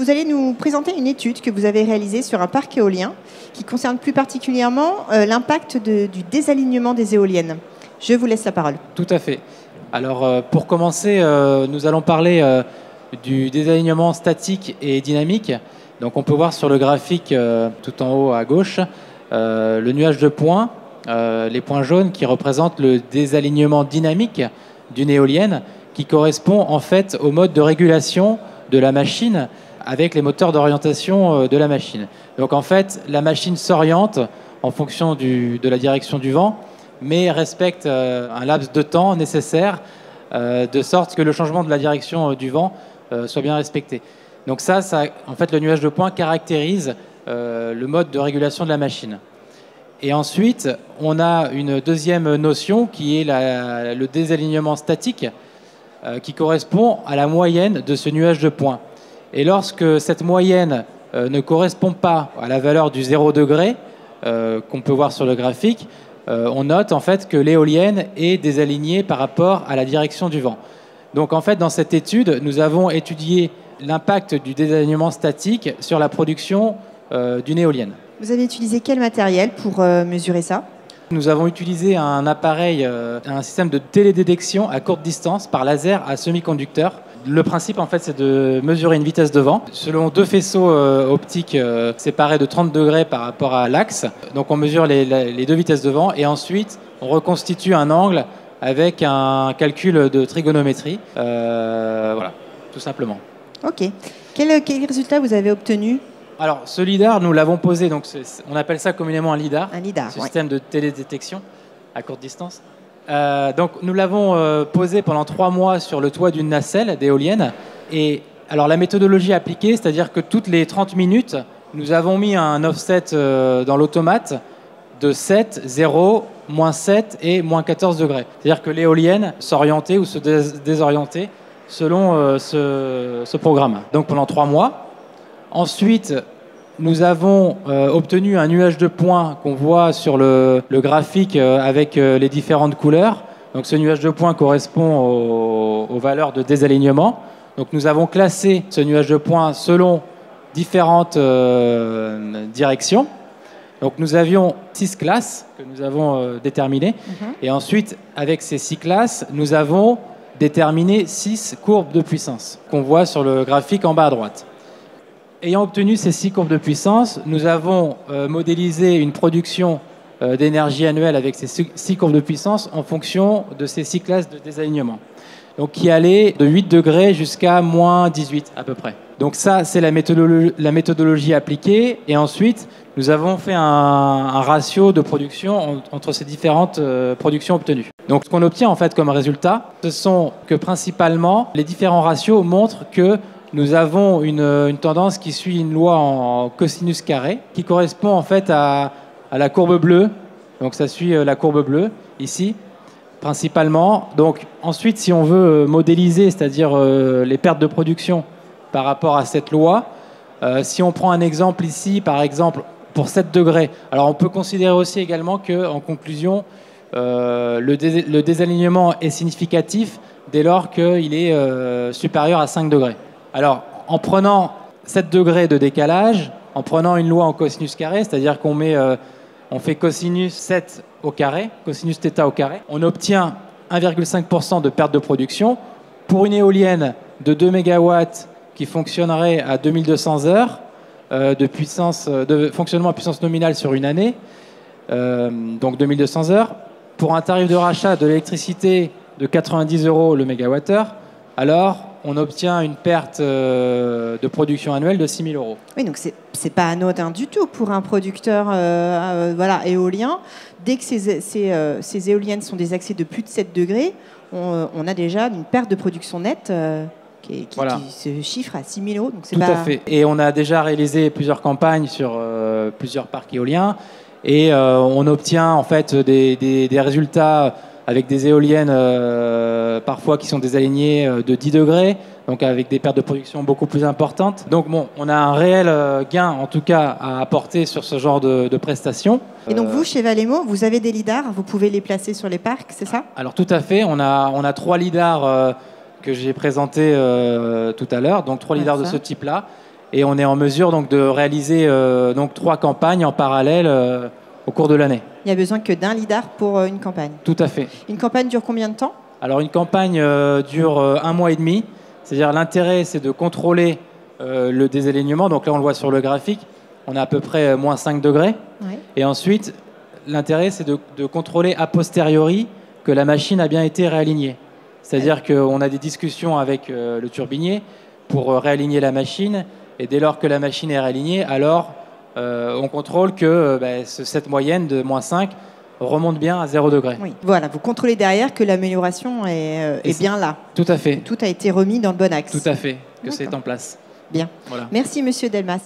vous allez nous présenter une étude que vous avez réalisée sur un parc éolien qui concerne plus particulièrement l'impact du désalignement des éoliennes. Je vous laisse la parole. Tout à fait. Alors, pour commencer, nous allons parler du désalignement statique et dynamique. Donc, on peut voir sur le graphique tout en haut à gauche le nuage de points, les points jaunes qui représentent le désalignement dynamique d'une éolienne qui correspond en fait au mode de régulation de la machine avec les moteurs d'orientation de la machine. Donc en fait, la machine s'oriente en fonction de la direction du vent, mais respecte un laps de temps nécessaire de sorte que le changement de la direction du vent soit bien respecté. Donc ça, en fait, le nuage de points caractérise le mode de régulation de la machine. Et ensuite, on a une deuxième notion qui est le désalignement statique, qui correspond à la moyenne de ce nuage de points. Et lorsque cette moyenne ne correspond pas à la valeur du 0 degré qu'on peut voir sur le graphique, on note en fait que l'éolienne est désalignée par rapport à la direction du vent. Donc en fait, dans cette étude, nous avons étudié l'impact du désalignement statique sur la production d'une éolienne. Vous avez utilisé quel matériel pour mesurer ça ? Nous avons utilisé un appareil, un système de télédétection à courte distance par laser à semi-conducteur. Le principe, en fait, c'est de mesurer une vitesse de vent selon deux faisceaux optiques séparés de 30 degrés par rapport à l'axe. Donc, on mesure les deux vitesses de vent et ensuite, on reconstitue un angle avec un calcul de trigonométrie. Voilà, tout simplement. Ok. Quel résultat vous avez obtenu ? Alors, ce lidar, nous l'avons posé, donc on appelle ça communément un lidar. Un lidar, système de télédétection à courte distance. Donc, nous l'avons posé pendant 3 mois sur le toit d'une nacelle d'éolienne. Et alors, la méthodologie appliquée, c'est-à-dire que toutes les 30 minutes, nous avons mis un offset dans l'automate de 7, 0, moins 7 et moins 14 degrés. C'est-à-dire que l'éolienne s'orientait ou se désorientait selon ce programme. Donc, pendant 3 mois. Ensuite, nous avons obtenu un nuage de points qu'on voit sur le graphique avec les différentes couleurs. Donc ce nuage de points correspond aux valeurs de désalignement. Donc nous avons classé ce nuage de points selon différentes directions. Donc nous avions 6 classes que nous avons déterminées. Et ensuite, avec ces 6 classes, nous avons déterminé 6 courbes de puissance qu'on voit sur le graphique en bas à droite. Ayant obtenu ces 6 courbes de puissance, nous avons modélisé une production d'énergie annuelle avec ces 6 courbes de puissance en fonction de ces 6 classes de désalignement. Donc qui allait de 8 degrés jusqu'à moins 18 à peu près. Donc ça, c'est la méthodologie appliquée. Et ensuite, nous avons fait un ratio de production entre ces différentes productions obtenues. Donc ce qu'on obtient en fait comme résultat, ce sont que principalement, les différents ratios montrent que nous avons une tendance qui suit une loi en cosinus carré, qui correspond en fait à la courbe bleue. Donc ça suit la courbe bleue, ici, principalement. Donc ensuite, si on veut modéliser, c'est-à-dire les pertes de production par rapport à cette loi, si on prend un exemple ici, par exemple, pour 7 degrés, alors on peut considérer aussi également qu'en conclusion, le désalignement est significatif dès lors qu'il est supérieur à 5 degrés. Alors, en prenant 7 degrés de décalage, en prenant une loi en cosinus carré, c'est-à-dire qu'on fait cosinus 7 au carré, cosinus θ au carré, on obtient 1,5% de perte de production. Pour une éolienne de 2 MW qui fonctionnerait à 2200 heures de fonctionnement à puissance nominale sur une année, donc 2200 heures, pour un tarif de rachat de l'électricité de 90 € le mégawattheure, alors on obtient une perte de production annuelle de 6 000 €. Oui, donc c'est pas anodin du tout pour un producteur éolien. Dès que ces éoliennes sont des accès de plus de 7 degrés, on a déjà une perte de production nette qui se chiffre à 6 000 €. Donc Tout à fait. Et on a déjà réalisé plusieurs campagnes sur plusieurs parcs éoliens et on obtient en fait des résultats avec des éoliennes parfois qui sont désalignées de 10 degrés, donc avec des pertes de production beaucoup plus importantes. Donc bon, on a un réel gain en tout cas à apporter sur ce genre de prestations. Et donc vous, chez Valemo, vous avez des lidars, vous pouvez les placer sur les parcs, c'est ça ? Alors tout à fait, on a 3 lidars que j'ai présentés tout à l'heure, donc 3 lidars de ce type-là. Et on est en mesure donc, de réaliser donc 3 campagnes en parallèle au cours de l'année. Il n'y a besoin que d'un lidar pour une campagne. Tout à fait. Une campagne dure combien de temps? Alors une campagne dure 1 mois et demi. C'est-à-dire l'intérêt, c'est de contrôler le désalignement. Donc là, on le voit sur le graphique. On a à peu près moins 5 degrés. Ouais. Et ensuite, l'intérêt, c'est de contrôler a posteriori que la machine a bien été réalignée. C'est-à-dire qu'on a des discussions avec le turbinier pour réaligner la machine. Et dès lors que la machine est réalignée, alors on contrôle que cette moyenne de moins 5 remonte bien à 0 degré. Oui. Voilà, vous contrôlez derrière que l'amélioration est bien là. Tout à fait. Tout a été remis dans le bon axe. Tout à fait, que c'est en place. Bien. Voilà. Merci, monsieur Delmas.